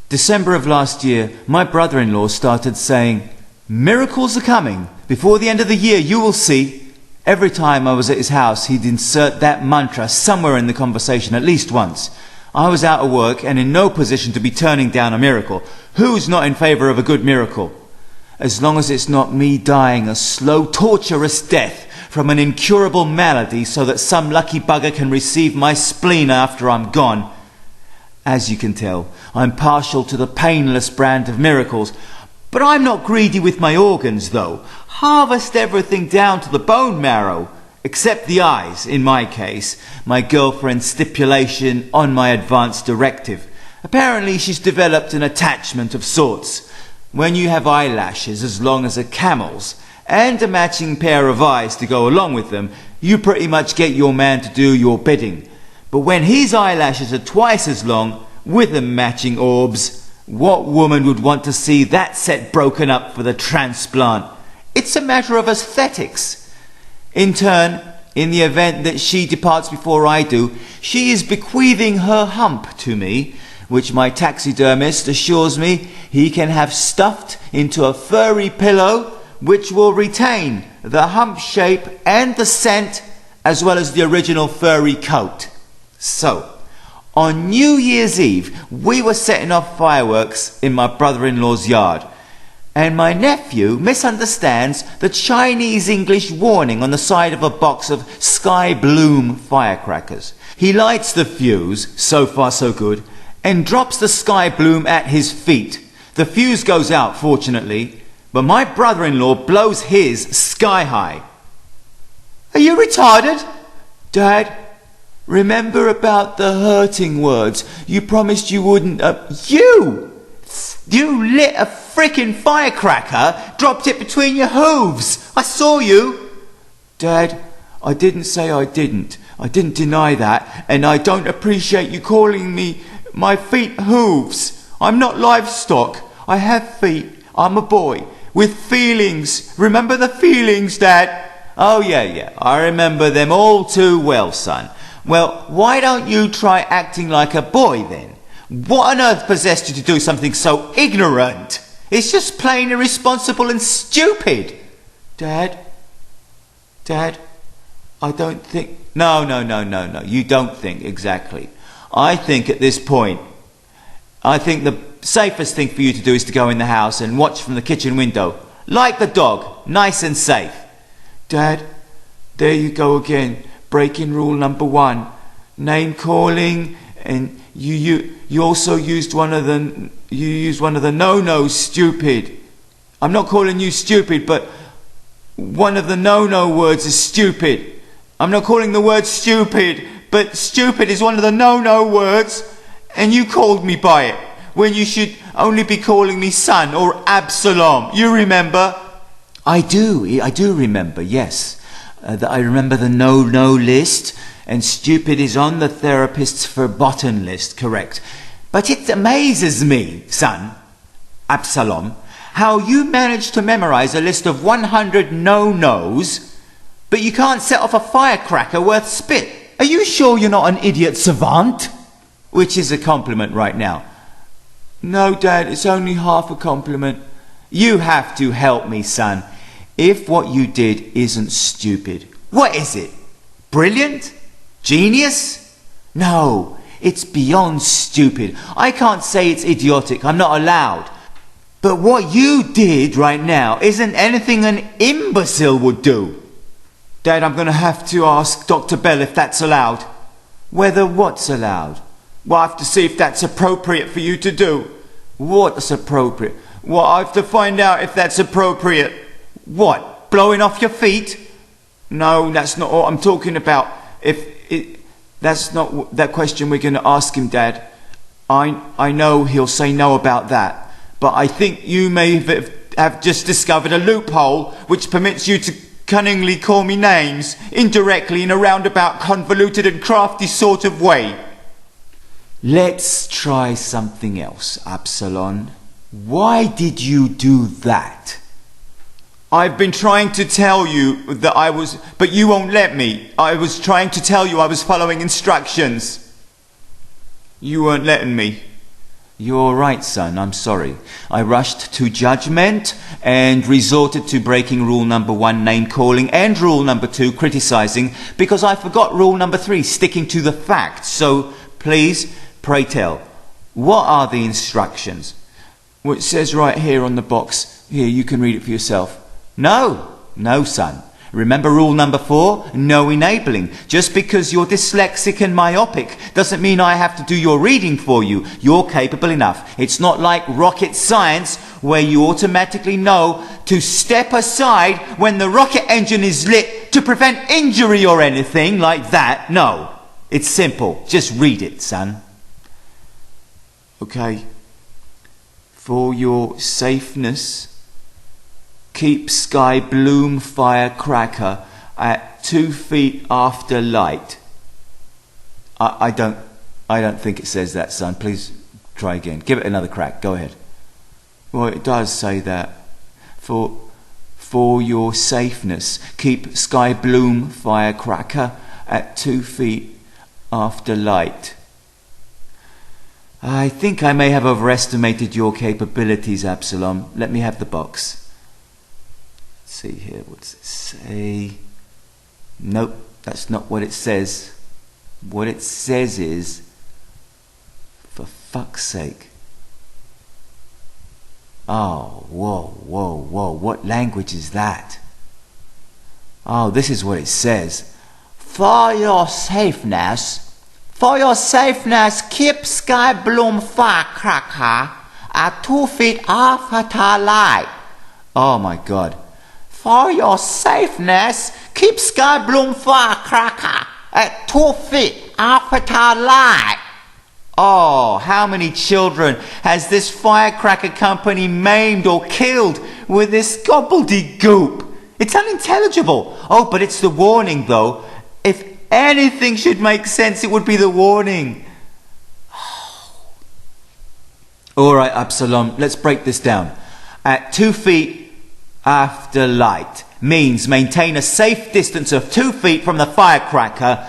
December of last year, my brother-in-law started saying, "Miracles are coming. Before the end of the year, you will see." Every time I was at his house, he'd insert that mantra somewhere in the conversation, at least once. I was out of work and in no position to be turning down a miracle. Who's not in favour of a good miracle? As long as it's not me dying a slow, torturous death from an incurable malady so that some lucky bugger can receive my spleen after I'm gone. As you can tell, I'm partial to the painless brand of miracles. But I'm not greedy with my organs, though. Harvest everything down to the bone marrow, except the eyes, in my case. My girlfriend's stipulation on my advance directive. Apparently she's developed an attachment of sorts. When you have eyelashes as long as a camel's, and a matching pair of eyes to go along with them, you pretty much get your man to do your bidding. But when his eyelashes are twice as long, with them matching orbs, what woman would want to see that set broken up for the transplant? It's a matter of aesthetics. In turn, in the event that she departs before I do, she is bequeathing her hump to me, which my taxidermist assures me he can have stuffed into a furry pillow which will retain the hump shape and the scent as well as the original furry coat. So, on New Year's Eve, we were setting off fireworks in my brother-in-law's yard, and my nephew misunderstands the Chinese-English warning on the side of a box of Sky Bloom firecrackers. He lights the fuse, so far so good, and drops the Sky Bloom at his feet. The fuse goes out, fortunately, but my brother-in-law blows his sky high. "Are you retarded?" "Dad, remember about the hurting words. You promised you wouldn't..." You lit a frickin' firecracker, dropped it between your hooves. I saw you." "Dad, I didn't say I didn't. I didn't deny that, and I don't appreciate you calling my feet hooves. I'm not livestock. I have feet. I'm a boy with feelings. Remember the feelings, Dad?" "Oh, yeah, I remember them all too well, son." "Well, why don't you try acting like a boy then? What on earth possessed you to do something so ignorant? It's just plain irresponsible and stupid." Dad, I don't think..." No, you don't think exactly. I think at this point, the safest thing for you to do is to go in the house and watch from the kitchen window, like the dog, nice and safe. "Dad, there you go again, breaking rule number 1, name calling, and you also used one of the no-nos, stupid. I'm not calling you stupid, but one of the no-no words is stupid. I'm not calling the word stupid, but stupid is one of the no-no words, and you called me by it, when you should only be calling me son or Absalom. You remember?" I do remember, yes. I remember the no-no list, and stupid is on the therapist's verboten list, correct. But it amazes me, son, Absalom, how you managed to memorize a list of 100 no-nos, but you can't set off a firecracker worth spit. Are you sure you're not an idiot savant? Which is a compliment right now. "No, Dad, it's only half a compliment." You have to help me, son. If what you did isn't stupid, what is it? Brilliant? Genius? No, it's beyond stupid. I can't say it's idiotic, I'm not allowed. But what you did right now isn't anything an imbecile would do. Dad, I'm going to have to ask Dr. Bell if that's allowed. Whether what's allowed? Well, I have to see if that's appropriate for you to do. What's appropriate? Well, I have to find out if that's appropriate. What? Blowing off your feet? No, that's not what I'm talking about. That's not that question we're going to ask him, Dad. I know he'll say no about that. But I think you may have just discovered a loophole which permits you to cunningly call me names, indirectly in a roundabout, convoluted and crafty sort of way. Let's try something else, Absalom. Why did you do that? I've been trying to tell you that but you won't let me. I was trying to tell you I was following instructions. You weren't letting me. You're right, son, I'm sorry. I rushed to judgment and resorted to breaking rule number 1, name-calling, and rule number 2, criticizing, because I forgot rule number 3, sticking to the facts. So, please, pray tell, what are the instructions? Well, it says right here on the box. Here, you can read it for yourself. No, son. Remember rule number 4? No enabling. Just because you're dyslexic and myopic doesn't mean I have to do your reading for you. You're capable enough. It's not like rocket science where you automatically know to step aside when the rocket engine is lit to prevent injury or anything like that. No. It's simple. Just read it, son. Okay. For your safeness, keep Sky Bloom firecracker at 2 feet after light. I don't think it says that, son. Please try again. Give it another crack. Go ahead. Well, it does say that. For your safeness, keep Sky Bloom firecracker at 2 feet after light. I think I may have overestimated your capabilities, Absalom. Let me have the box. Let's see here, what does it say? Nope, that's not what it says. What it says is, for fuck's sake. Oh, whoa, what language is that? Oh, this is what it says. For your safeness, keep Sky Bloom firecracker at 2 feet after light. Oh my God. For your safeness, keep Sky Bloom firecracker at 2 feet after light. Oh, how many children has this firecracker company maimed or killed with this gobbledygook? It's unintelligible. Oh, but it's the warning though. If anything should make sense, it would be the warning. All right, Absalom, let's break this down. At 2 feet after light means maintain a safe distance of 2 feet from the firecracker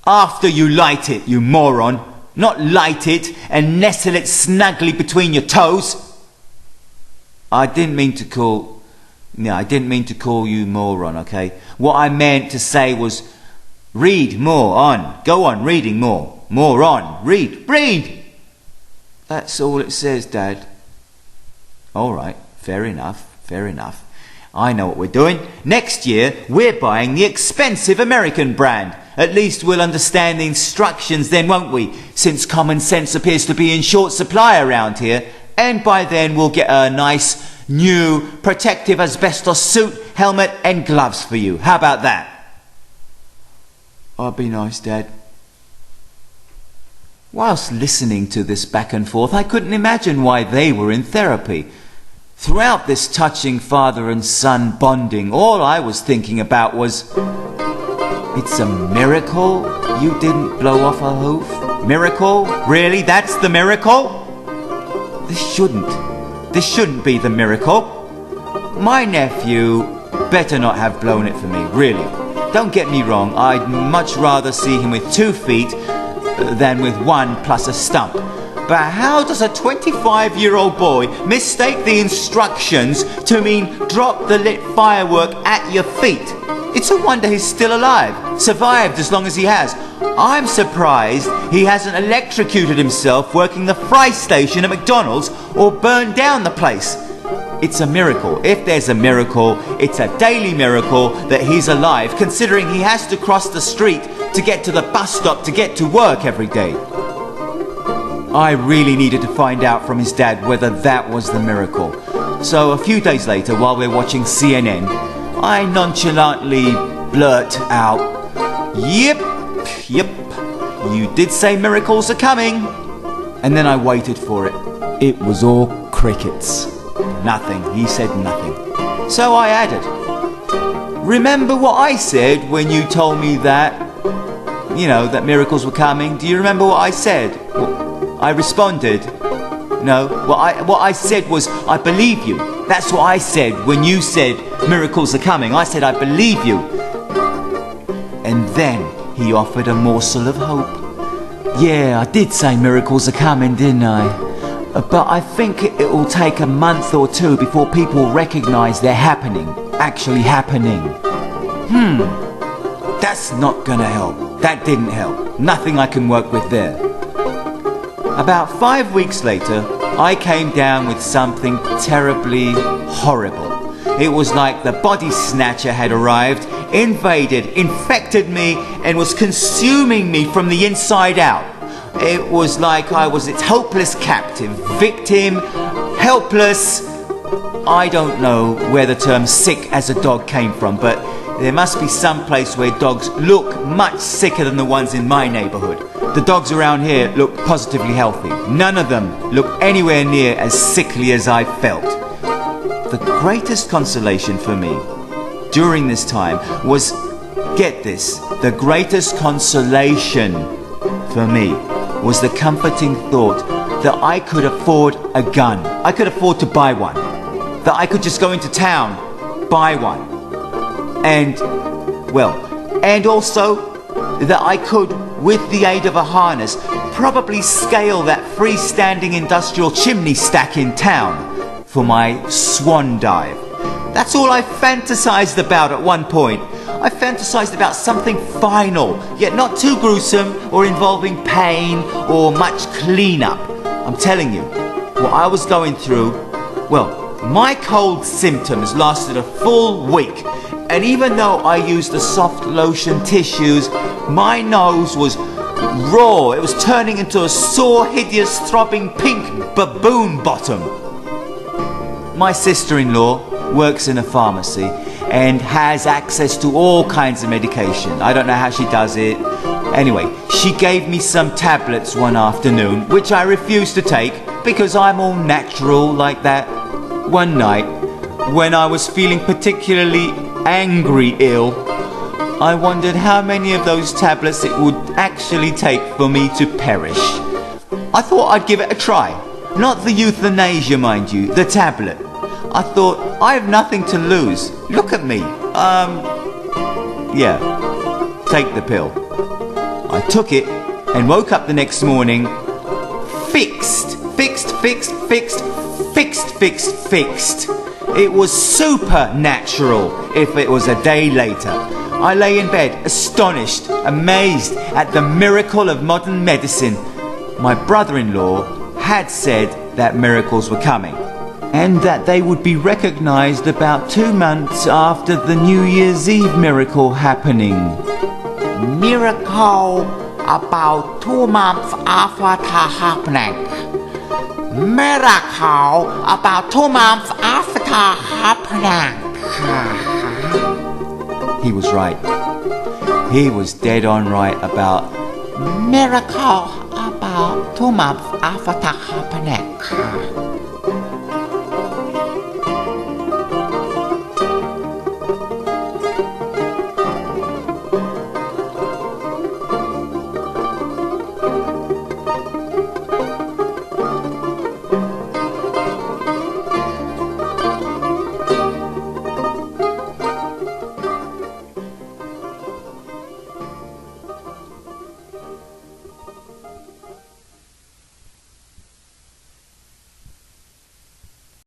after you light it, you moron. Not light it and nestle it snugly between your toes. I didn't mean to call you moron, okay? What I meant to say was read more on. Go on, reading more. More on. Read. That's all it says, Dad. All right, fair enough. I know what we're doing. Next year, we're buying the expensive American brand. At least we'll understand the instructions then, won't we? Since common sense appears to be in short supply around here. And by then we'll get a nice, new, protective asbestos suit, helmet and gloves for you. How about that? I'd be nice, Dad. Whilst listening to this back and forth, I couldn't imagine why they were in therapy. Throughout this touching father and son bonding, all I was thinking about was, it's a miracle you didn't blow off a hoof? Miracle? Really? That's the miracle? This shouldn't be the miracle. My nephew better not have blown it for me, really. Don't get me wrong, I'd much rather see him with 2 feet than with 1 plus a stump. But how does a 25-year-old boy mistake the instructions to mean drop the lit firework at your feet? It's a wonder he's still alive, survived as long as he has. I'm surprised he hasn't electrocuted himself working the fry station at McDonald's or burned down the place. It's a miracle. If there's a miracle, it's a daily miracle that he's alive, considering he has to cross the street to get to the bus stop to get to work every day. I really needed to find out from his dad whether that was the miracle. So a few days later, while we're watching CNN, I nonchalantly blurt out, Yep, you did say miracles are coming. And then I waited for it. It was all crickets. Nothing. He said nothing. So I added, remember what I said when you told me that, that miracles were coming? Do you remember what I said? I responded, no, what I said was, I believe you. That's what I said when you said miracles are coming. I said, I believe you. And then he offered a morsel of hope. Yeah, I did say miracles are coming, didn't I? But I think it will take a month or two before people recognize they're happening, actually happening. That's not gonna help. That didn't help. Nothing I can work with there. About 5 weeks later, I came down with something terribly horrible. It was like the body snatcher had arrived, invaded, infected me, and was consuming me from the inside out. It was like I was its hopeless captive, victim, helpless. I don't know where the term sick as a dog came from, but there must be some place where dogs look much sicker than the ones in my neighborhood. The dogs around here look positively healthy. None of them look anywhere near as sickly as I felt. The greatest consolation for me during this time was, get this, the greatest consolation for me was the comforting thought that I could afford a gun. I could afford to buy one. That I could just go into town, buy one. And also that I could, with the aid of a harness, probably scale that freestanding industrial chimney stack in town for my swan dive. That's all I fantasized about at one point. I fantasized about something final, yet not too gruesome or involving pain or much cleanup. I'm telling you, what I was going through, my cold symptoms lasted a full week. And even though I used the soft lotion tissues, my nose was raw. It was turning into a sore, hideous, throbbing pink baboon bottom. My sister-in-law works in a pharmacy and has access to all kinds of medication. I don't know how she does it. Anyway, she gave me some tablets one afternoon, which I refused to take because I'm all natural like that. One night, when I was feeling particularly angry ill, I wondered how many of those tablets it would actually take for me to perish. I thought I'd give it a try. Not the euthanasia, mind you, the tablet. I thought, I have nothing to lose. Look at me. Take the pill. I took it and woke up the next morning fixed. It was supernatural if it was a day later. I lay in bed, astonished, amazed at the miracle of modern medicine. My brother-in-law had said that miracles were coming, and that they would be recognized about 2 months after the New Year's Eve miracle happening. Miracle about 2 months after happening. Miracle about 2 months after happening. He was right. He was dead on right about miracle about 2 months after happening.